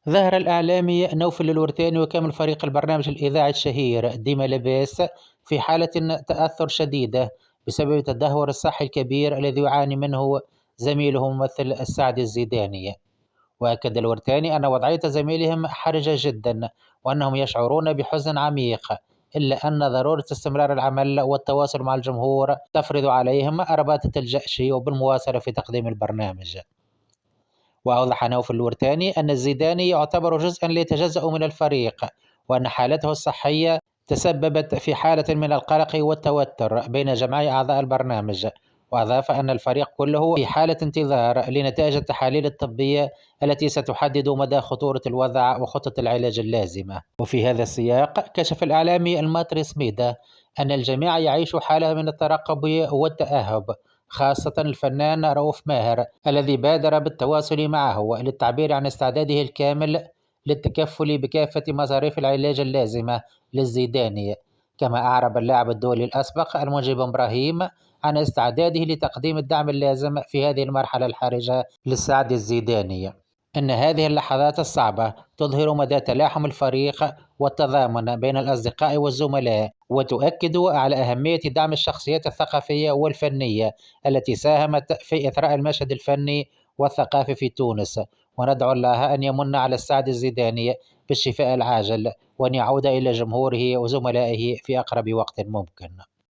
ظهر الإعلامي نوفل الورتاني وكامل فريق البرنامج الإذاعي الشهير ديما لباس في حالة تأثر شديدة بسبب التدهور الصحي الكبير الذي يعاني منه زميله ممثل السعد الزيداني. وأكد الورتاني أن وضعية زميلهم حرجة جدا وأنهم يشعرون بحزن عميق، إلا أن ضرورة استمرار العمل والتواصل مع الجمهور تفرض عليهم رباطة الجأش وبالمواصلة في تقديم البرنامج. وأوضح نوف الورتاني أن الزيداني يعتبر جزءا لا يتجزأ من الفريق، وأن حالته الصحية تسببت في حالة من القلق والتوتر بين جميع أعضاء البرنامج. وأضاف أن الفريق كله في حالة انتظار لنتائج التحاليل الطبية التي ستحدد مدى خطورة الوضع وخطة العلاج اللازمة. وفي هذا السياق كشف الإعلامي الماطري سميدة أن الجميع يعيش حالة من الترقب والتأهب، خاصة الفنان رؤوف ماهر الذي بادر بالتواصل معه للتعبير عن استعداده الكامل للتكفل بكافة مصاريف العلاج اللازمة للزيداني. كما أعرب اللاعب الدولي الأسبق المنجب إبراهيم عن استعداده لتقديم الدعم اللازم في هذه المرحلة الحرجة للسعد الزيداني. إن هذه اللحظات الصعبة تظهر مدى تلاحم الفريق والتضامن بين الأصدقاء والزملاء، وتؤكد على أهمية دعم الشخصيات الثقافية والفنية التي ساهمت في إثراء المشهد الفني والثقافي في تونس. وندعو الله أن يمن على السعد الزيداني بالشفاء العاجل، وأن يعود إلى جمهوره وزملائه في أقرب وقت ممكن.